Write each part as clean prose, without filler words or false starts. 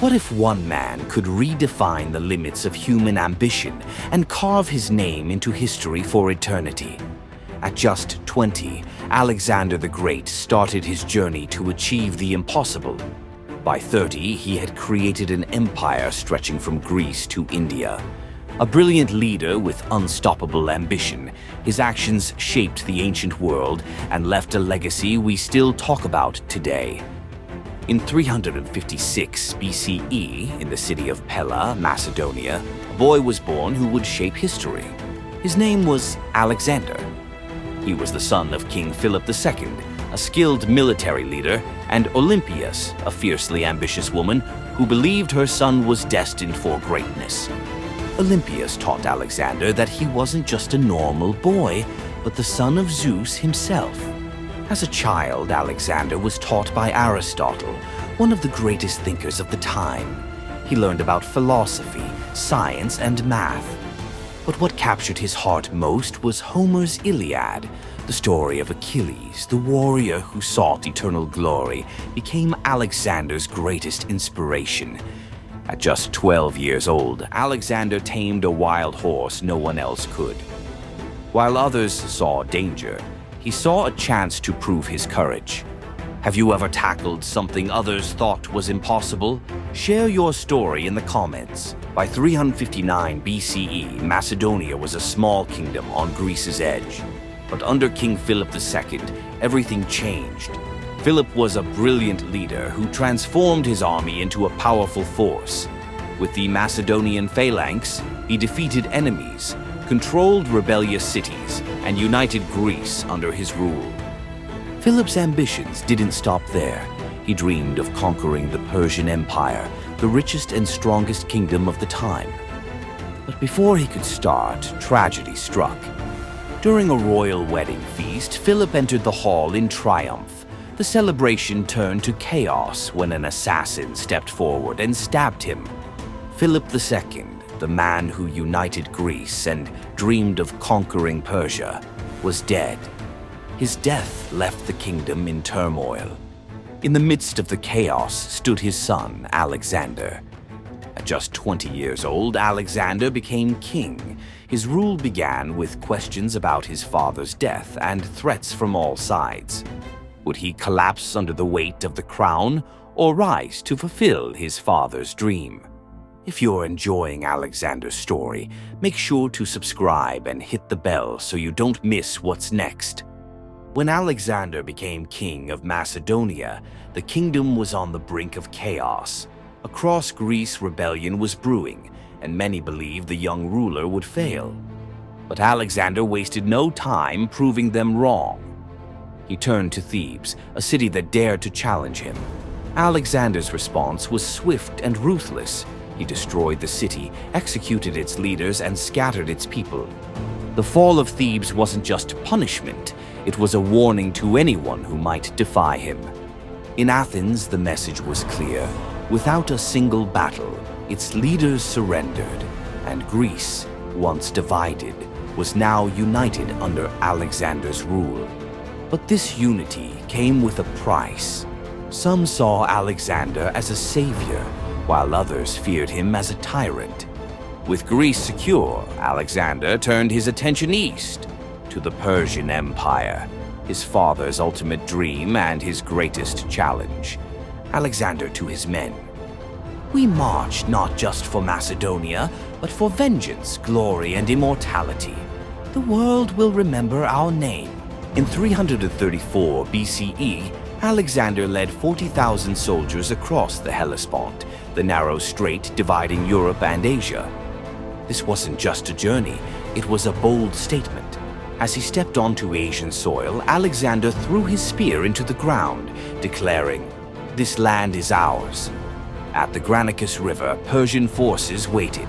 What if one man could redefine the limits of human ambition and carve his name into history for eternity? At just 20, Alexander the Great started his journey to achieve the impossible. By 30, he had created an empire stretching from Greece to India. A brilliant leader with unstoppable ambition, his actions shaped the ancient world and left a legacy we still talk about today. In 356 BCE, in the city of Pella, Macedonia, a boy was born who would shape history. His name was Alexander. He was the son of King Philip II, a skilled military leader, and Olympias, a fiercely ambitious woman who believed her son was destined for greatness. Olympias taught Alexander that he wasn't just a normal boy, but the son of Zeus himself. As a child, Alexander was taught by Aristotle, one of the greatest thinkers of the time. He learned about philosophy, science, and math. But what captured his heart most was Homer's Iliad. The story of Achilles, the warrior who sought eternal glory, became Alexander's greatest inspiration. At just 12 years old, Alexander tamed a wild horse no one else could. While others saw danger, he saw a chance to prove his courage. Have you ever tackled something others thought was impossible? Share your story in the comments. By 359 BCE, Macedonia was a small kingdom on Greece's edge. But under King Philip II, everything changed. Philip was a brilliant leader who transformed his army into a powerful force. With the Macedonian phalanx, he defeated enemies, controlled rebellious cities, and united Greece under his rule. Philip's ambitions didn't stop there. He dreamed of conquering the Persian Empire, the richest and strongest kingdom of the time. But before he could start, tragedy struck. During a royal wedding feast, Philip entered the hall in triumph. The celebration turned to chaos when an assassin stepped forward and stabbed him. Philip II, the man who united Greece and dreamed of conquering Persia, was dead. His death left the kingdom in turmoil. In the midst of the chaos stood his son, Alexander. At just 20 years old, Alexander became king. His rule began with questions about his father's death and threats from all sides. Would he collapse under the weight of the crown or rise to fulfill his father's dream? If you're enjoying Alexander's story, make sure to subscribe and hit the bell so you don't miss what's next. When Alexander became king of Macedonia, the kingdom was on the brink of chaos. Across Greece, rebellion was brewing, and many believed the young ruler would fail. But Alexander wasted no time proving them wrong. He turned to Thebes, a city that dared to challenge him. Alexander's response was swift and ruthless. He destroyed the city, executed its leaders, and scattered its people. The fall of Thebes wasn't just punishment, it was a warning to anyone who might defy him. In Athens, the message was clear. Without a single battle, its leaders surrendered, and Greece, once divided, was now united under Alexander's rule. But this unity came with a price. Some saw Alexander as a savior, while others feared him as a tyrant. With Greece secure, Alexander turned his attention east, to the Persian Empire, his father's ultimate dream and his greatest challenge. Alexander to his men: "We march not just for Macedonia, but for vengeance, glory, and immortality. The world will remember our name." In 334 BCE, Alexander led 40,000 soldiers across the Hellespont, the narrow strait dividing Europe and Asia. This wasn't just a journey, it was a bold statement. As he stepped onto Asian soil, Alexander threw his spear into the ground, declaring, "This land is ours." At the Granicus River, Persian forces waited.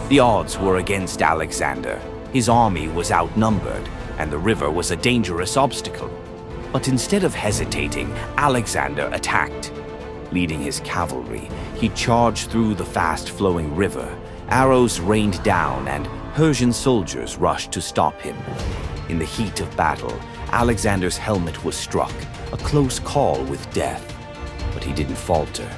The odds were against Alexander. His army was outnumbered, and the river was a dangerous obstacle. But instead of hesitating, Alexander attacked. Leading his cavalry, he charged through the fast-flowing river. Arrows rained down, and Persian soldiers rushed to stop him. In the heat of battle, Alexander's helmet was struck, a close call with death. But he didn't falter.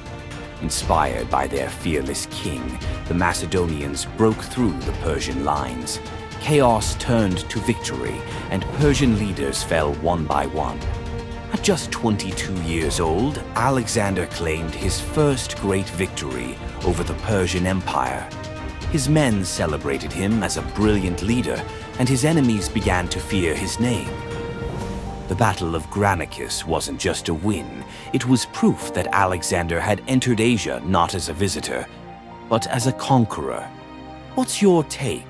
Inspired by their fearless king, the Macedonians broke through the Persian lines. Chaos turned to victory, and Persian leaders fell one by one. At just 22 years old, Alexander claimed his first great victory over the Persian Empire. His men celebrated him as a brilliant leader, and his enemies began to fear his name. The Battle of Granicus wasn't just a win, it was proof that Alexander had entered Asia not as a visitor, but as a conqueror. What's your take?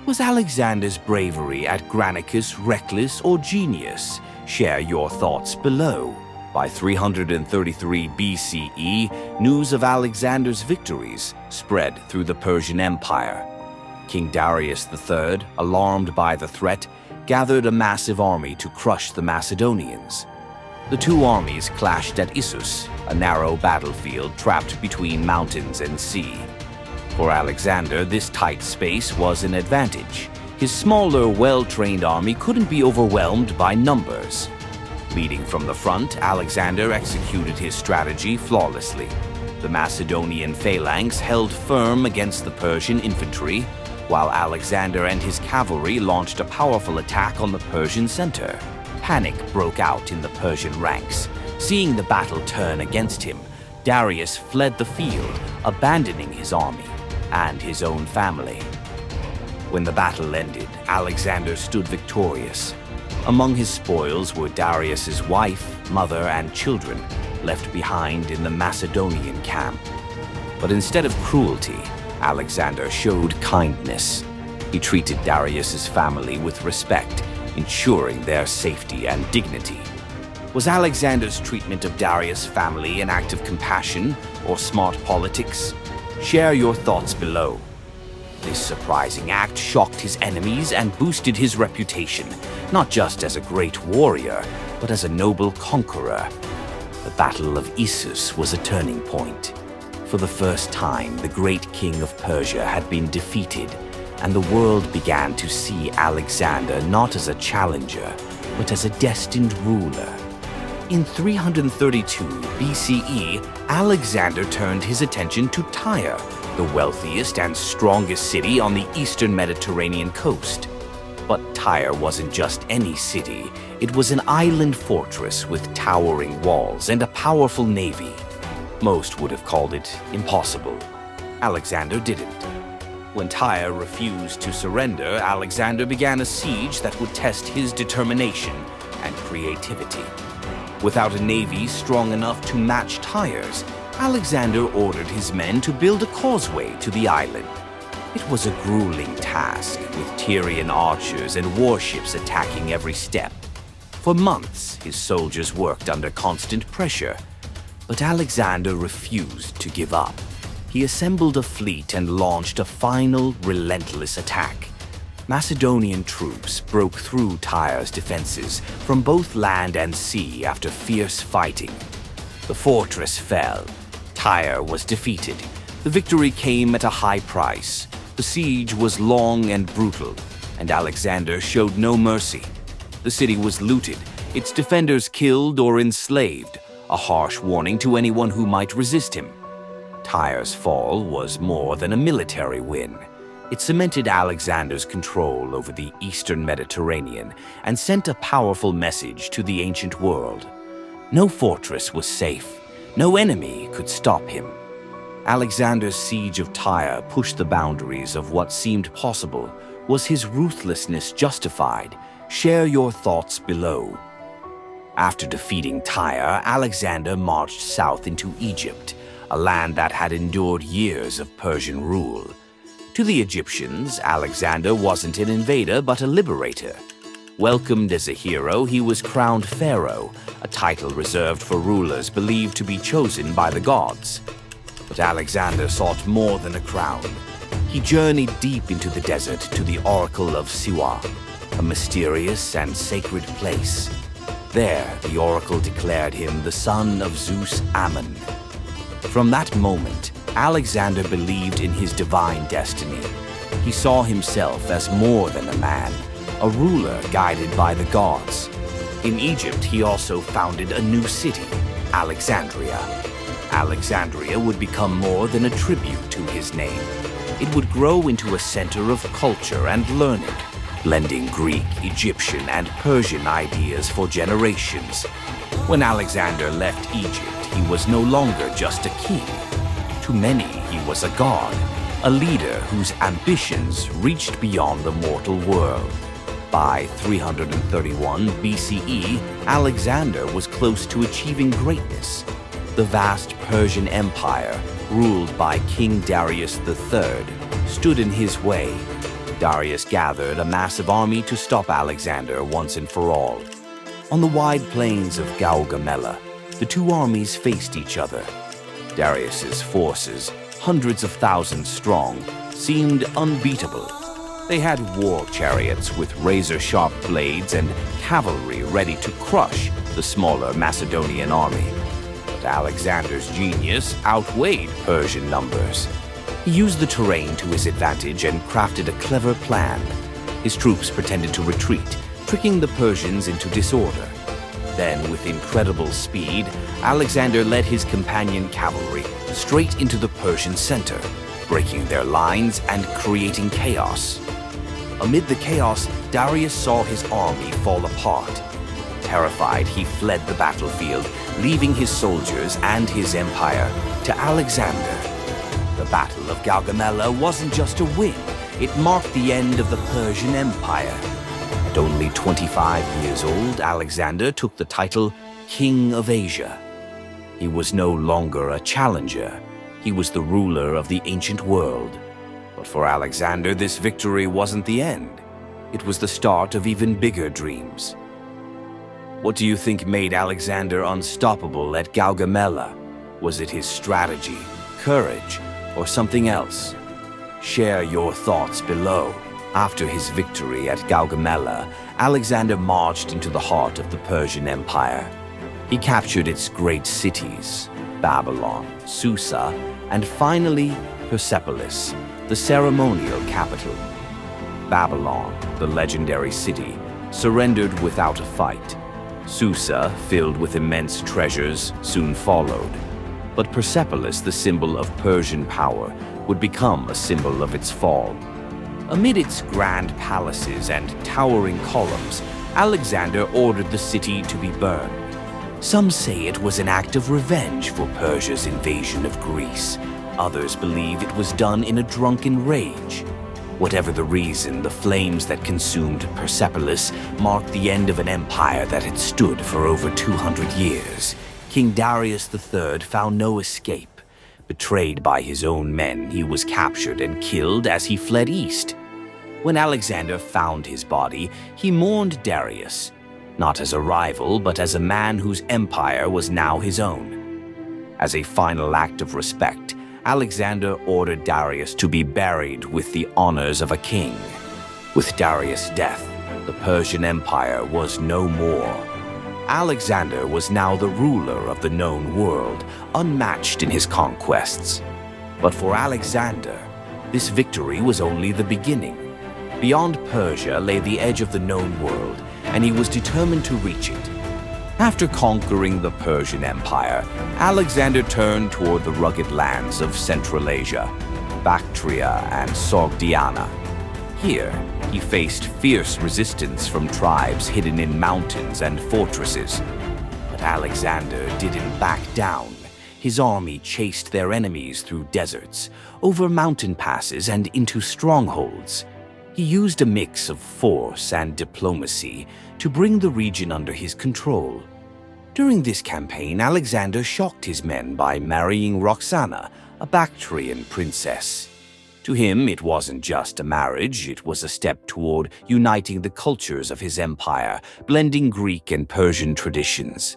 Was Alexander's bravery at Granicus reckless or genius? Share your thoughts below. By 333 BCE, news of Alexander's victories spread through the Persian Empire. King Darius III, alarmed by the threat, gathered a massive army to crush the Macedonians. The two armies clashed at Issus, a narrow battlefield trapped between mountains and sea. For Alexander, this tight space was an advantage. His smaller, well-trained army couldn't be overwhelmed by numbers. Leading from the front, Alexander executed his strategy flawlessly. The Macedonian phalanx held firm against the Persian infantry, while Alexander and his cavalry launched a powerful attack on the Persian center. Panic broke out in the Persian ranks. Seeing the battle turn against him, Darius fled the field, abandoning his army and his own family. When the battle ended, Alexander stood victorious. Among his spoils were Darius's wife, mother, and children, left behind in the Macedonian camp. But instead of cruelty, Alexander showed kindness. He treated Darius's family with respect, ensuring their safety and dignity. Was Alexander's treatment of Darius' family an act of compassion or smart politics? Share your thoughts below. This surprising act shocked his enemies and boosted his reputation, not just as a great warrior, but as a noble conqueror. The Battle of Issus was a turning point. For the first time, the great king of Persia had been defeated, and the world began to see Alexander not as a challenger, but as a destined ruler. In 332 BCE, Alexander turned his attention to Tyre, the wealthiest and strongest city on the eastern Mediterranean coast. But Tyre wasn't just any city, it was an island fortress with towering walls and a powerful navy. Most would have called it impossible. Alexander didn't. When Tyre refused to surrender, Alexander began a siege that would test his determination and creativity. Without a navy strong enough to match Tyre's, Alexander ordered his men to build a causeway to the island. It was a grueling task, with Tyrian archers and warships attacking every step. For months, his soldiers worked under constant pressure. But Alexander refused to give up. He assembled a fleet and launched a final, relentless attack. Macedonian troops broke through Tyre's defenses from both land and sea after fierce fighting. The fortress fell. Tyre was defeated. The victory came at a high price. The siege was long and brutal, and Alexander showed no mercy. The city was looted, its defenders killed or enslaved, a harsh warning to anyone who might resist him. Tyre's fall was more than a military win. It cemented Alexander's control over the eastern Mediterranean and sent a powerful message to the ancient world. No fortress was safe. No enemy could stop him. Alexander's siege of Tyre pushed the boundaries of what seemed possible. Was his ruthlessness justified? Share your thoughts below. After defeating Tyre, Alexander marched south into Egypt, a land that had endured years of Persian rule. To the Egyptians, Alexander wasn't an invader but a liberator. Welcomed as a hero, he was crowned pharaoh, a title reserved for rulers believed to be chosen by the gods. But Alexander sought more than a crown. He journeyed deep into the desert to the Oracle of Siwa, a mysterious and sacred place. There, the oracle declared him the son of Zeus Ammon. From that moment, Alexander believed in his divine destiny. He saw himself as more than a man, a ruler guided by the gods. In Egypt, he also founded a new city, Alexandria. Alexandria would become more than a tribute to his name. It would grow into a center of culture and learning, blending Greek, Egyptian, and Persian ideas for generations. When Alexander left Egypt, he was no longer just a king. To many, he was a god, a leader whose ambitions reached beyond the mortal world. By 331 BCE, Alexander was close to achieving greatness. The vast Persian Empire, ruled by King Darius III, stood in his way. Darius gathered a massive army to stop Alexander once and for all. On the wide plains of Gaugamela, the two armies faced each other. Darius's forces, hundreds of thousands strong, seemed unbeatable. They had war chariots with razor-sharp blades and cavalry ready to crush the smaller Macedonian army. But Alexander's genius outweighed Persian numbers. He used the terrain to his advantage and crafted a clever plan. His troops pretended to retreat, tricking the Persians into disorder. Then, with incredible speed, Alexander led his companion cavalry straight into the Persian center, breaking their lines and creating chaos. Amid the chaos, Darius saw his army fall apart. Terrified, he fled the battlefield, leaving his soldiers and his empire to Alexander. The Battle of Gaugamela wasn't just a win, it marked the end of the Persian Empire. At only 25 years old, Alexander took the title King of Asia. He was no longer a challenger, he was the ruler of the ancient world. But for Alexander, this victory wasn't the end. It was the start of even bigger dreams. What do you think made Alexander unstoppable at Gaugamela? Was it his strategy, courage, or something else? Share your thoughts below. After his victory at Gaugamela, Alexander marched into the heart of the Persian Empire. He captured its great cities, Babylon, Susa, and finally Persepolis, the ceremonial capital. Babylon, the legendary city, surrendered without a fight. Susa, filled with immense treasures, soon followed. But Persepolis, the symbol of Persian power, would become a symbol of its fall. Amid its grand palaces and towering columns, Alexander ordered the city to be burned. Some say it was an act of revenge for Persia's invasion of Greece. Others believe it was done in a drunken rage. Whatever the reason, the flames that consumed Persepolis marked the end of an empire that had stood for over 200 years. King Darius III found no escape. Betrayed by his own men, he was captured and killed as he fled east. When Alexander found his body, he mourned Darius, not as a rival, but as a man whose empire was now his own. As a final act of respect, Alexander ordered Darius to be buried with the honors of a king. With Darius' death, the Persian Empire was no more. Alexander was now the ruler of the known world, unmatched in his conquests. But for Alexander, this victory was only the beginning. Beyond Persia lay the edge of the known world, and he was determined to reach it. After conquering the Persian Empire, Alexander turned toward the rugged lands of Central Asia, Bactria and Sogdiana. Here, he faced fierce resistance from tribes hidden in mountains and fortresses. But Alexander didn't back down. His army chased their enemies through deserts, over mountain passes, and into strongholds. He used a mix of force and diplomacy to bring the region under his control. During this campaign, Alexander shocked his men by marrying Roxana, a Bactrian princess. To him, it wasn't just a marriage, it was a step toward uniting the cultures of his empire, blending Greek and Persian traditions.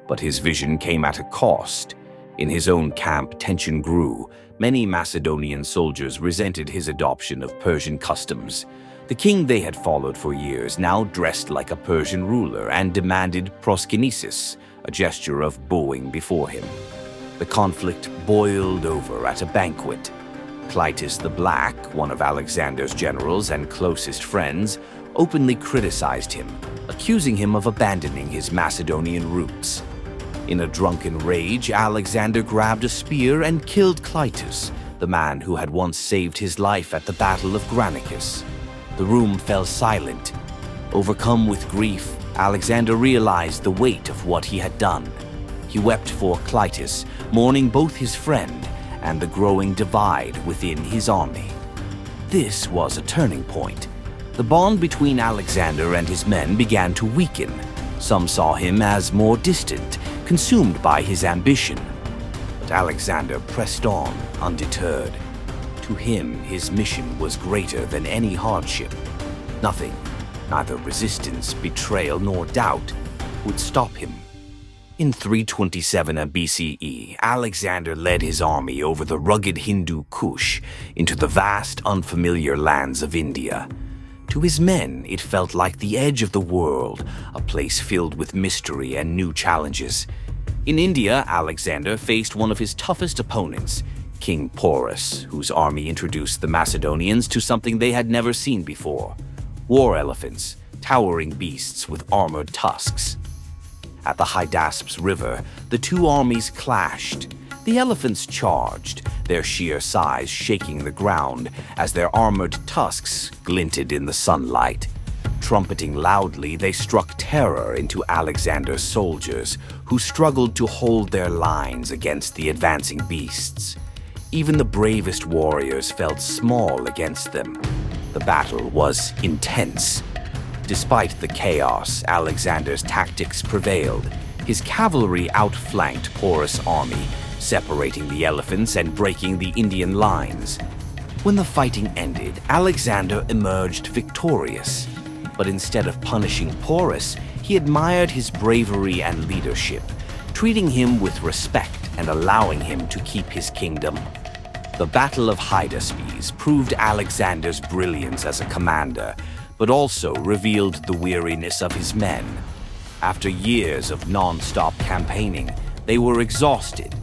But his vision came at a cost. In his own camp, tension grew. Many Macedonian soldiers resented his adoption of Persian customs. The king they had followed for years now dressed like a Persian ruler and demanded proskynesis, a gesture of bowing before him. The conflict boiled over at a banquet. Clytus the Black, one of Alexander's generals and closest friends, openly criticized him, accusing him of abandoning his Macedonian roots. In a drunken rage, Alexander grabbed a spear and killed Clytus, the man who had once saved his life at the Battle of Granicus. The room fell silent. Overcome with grief, Alexander realized the weight of what he had done. He wept for Clytus, mourning both his friend and the growing divide within his army. This was a turning point. The bond between Alexander and his men began to weaken. Some saw him as more distant, consumed by his ambition. But Alexander pressed on, undeterred. To him, his mission was greater than any hardship. Nothing, neither resistance, betrayal, nor doubt, would stop him. In 327 BCE, Alexander led his army over the rugged Hindu Kush into the vast, unfamiliar lands of India. To his men, it felt like the edge of the world, a place filled with mystery and new challenges. In India, Alexander faced one of his toughest opponents, King Porus, whose army introduced the Macedonians to something they had never seen before: war elephants, towering beasts with armored tusks. At the Hydaspes River, the two armies clashed. The elephants charged, their sheer size shaking the ground as their armored tusks glinted in the sunlight. Trumpeting loudly, they struck terror into Alexander's soldiers, who struggled to hold their lines against the advancing beasts. Even the bravest warriors felt small against them. The battle was intense. Despite the chaos, Alexander's tactics prevailed. His cavalry outflanked Porus' army, separating the elephants and breaking the Indian lines. When the fighting ended, Alexander emerged victorious. But instead of punishing Porus, he admired his bravery and leadership, treating him with respect and allowing him to keep his kingdom. The Battle of Hydaspes proved Alexander's brilliance as a commander, but also revealed the weariness of his men. After years of non-stop campaigning, they were exhausted.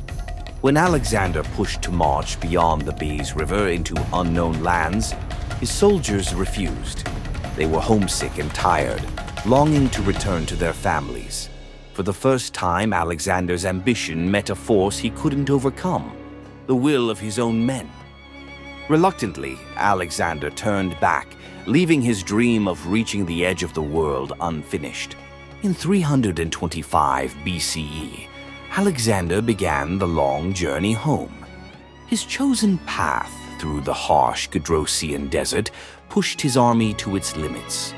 When Alexander pushed to march beyond the Beas River into unknown lands, his soldiers refused. They were homesick and tired, longing to return to their families. For the first time, Alexander's ambition met a force he couldn't overcome: the will of his own men. Reluctantly, Alexander turned back, leaving his dream of reaching the edge of the world unfinished. In 325 BCE, Alexander began the long journey home. His chosen path through the harsh Gedrosian desert pushed his army to its limits.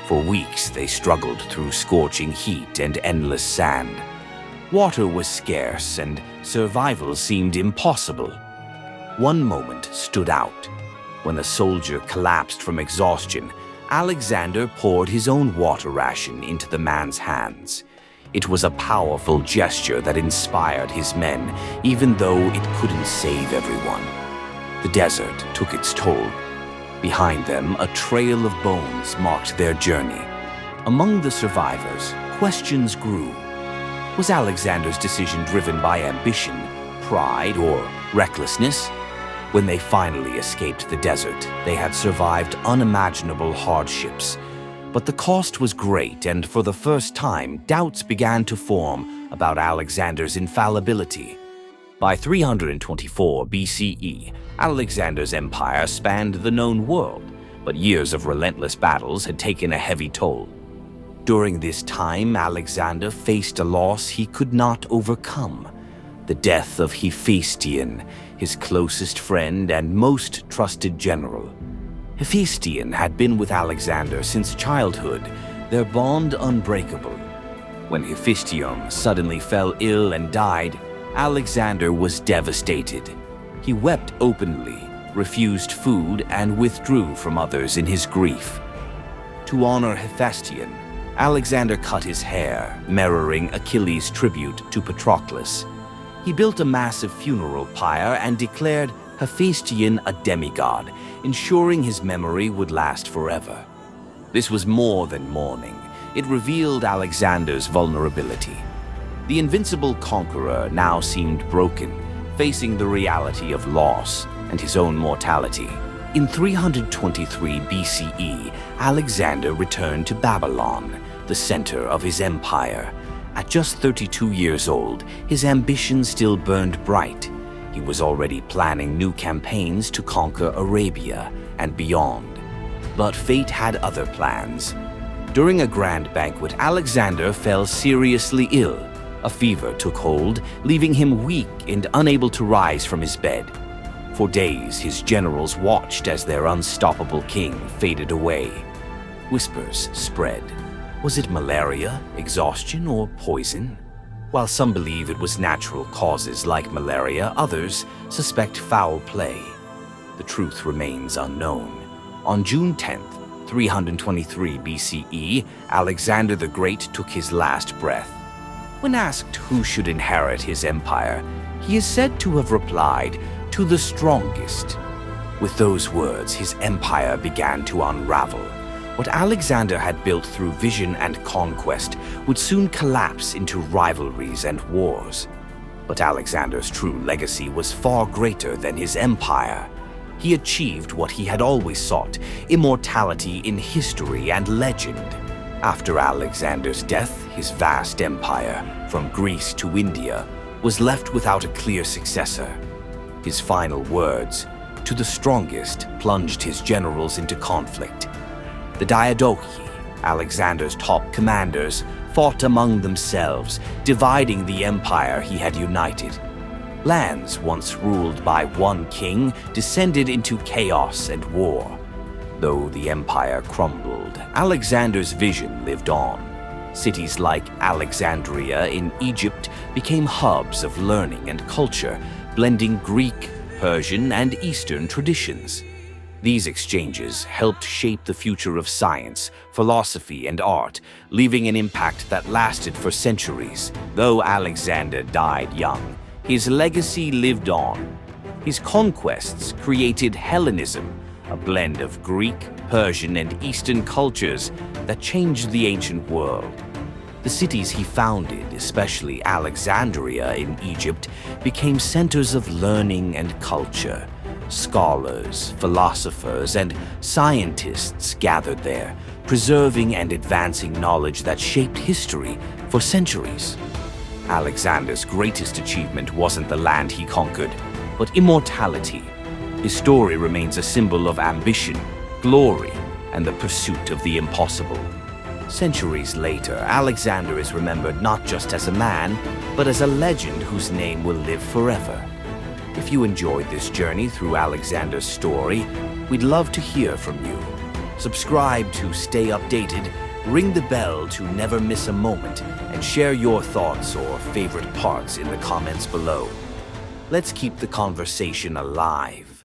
For weeks, they struggled through scorching heat and endless sand. Water was scarce, and survival seemed impossible. One moment stood out. When a soldier collapsed from exhaustion, Alexander poured his own water ration into the man's hands. It was a powerful gesture that inspired his men, even though it couldn't save everyone. The desert took its toll. Behind them, a trail of bones marked their journey. Among the survivors, questions grew. Was Alexander's decision driven by ambition, pride, or recklessness? When they finally escaped the desert, they had survived unimaginable hardships. But the cost was great, and for the first time, doubts began to form about Alexander's infallibility. By 324 BCE, Alexander's empire spanned the known world, but years of relentless battles had taken a heavy toll. During this time, Alexander faced a loss he could not overcome: the death of Hephaestion, his closest friend and most trusted general. Hephaestion had been with Alexander since childhood, their bond unbreakable. When Hephaestion suddenly fell ill and died, Alexander was devastated. He wept openly, refused food, and withdrew from others in his grief. To honor Hephaestion, Alexander cut his hair, mirroring Achilles' tribute to Patroclus. He built a massive funeral pyre and declared Hephaestion a demigod, ensuring his memory would last forever. This was more than mourning. It revealed Alexander's vulnerability. The invincible conqueror now seemed broken, facing the reality of loss and his own mortality. In 323 BCE, Alexander returned to Babylon, the center of his empire. At just 32 years old, his ambition still burned bright. He was already planning new campaigns to conquer Arabia and beyond. But fate had other plans. During a grand banquet, Alexander fell seriously ill. A fever took hold, leaving him weak and unable to rise from his bed. For days, his generals watched as their unstoppable king faded away. Whispers spread. Was it malaria, exhaustion, or poison? While some believe it was natural causes like malaria, others suspect foul play. The truth remains unknown. On June 10th, 323 BCE, Alexander the Great took his last breath. When asked who should inherit his empire, he is said to have replied, "To the strongest." With those words, his empire began to unravel. What Alexander had built through vision and conquest would soon collapse into rivalries and wars. But Alexander's true legacy was far greater than his empire. He achieved what he had always sought, immortality in history and legend. After Alexander's death, his vast empire, from Greece to India, was left without a clear successor. His final words, "To the strongest," plunged his generals into conflict. The Diadochi, Alexander's top commanders, fought among themselves, dividing the empire he had united. Lands once ruled by one king descended into chaos and war. Though the empire crumbled, Alexander's vision lived on. Cities like Alexandria in Egypt became hubs of learning and culture, blending Greek, Persian, and Eastern traditions. These exchanges helped shape the future of science, philosophy, and art, leaving an impact that lasted for centuries. Though Alexander died young, his legacy lived on. His conquests created Hellenism, a blend of Greek, Persian, and Eastern cultures that changed the ancient world. The cities he founded, especially Alexandria in Egypt, became centers of learning and culture. Scholars, philosophers, and scientists gathered there, preserving and advancing knowledge that shaped history for centuries. Alexander's greatest achievement wasn't the land he conquered, but immortality. His story remains a symbol of ambition, glory, and the pursuit of the impossible. Centuries later, Alexander is remembered not just as a man, but as a legend whose name will live forever. If you enjoyed this journey through Alexander's story, we'd love to hear from you. Subscribe to stay updated, ring the bell to never miss a moment, and share your thoughts or favorite parts in the comments below. Let's keep the conversation alive.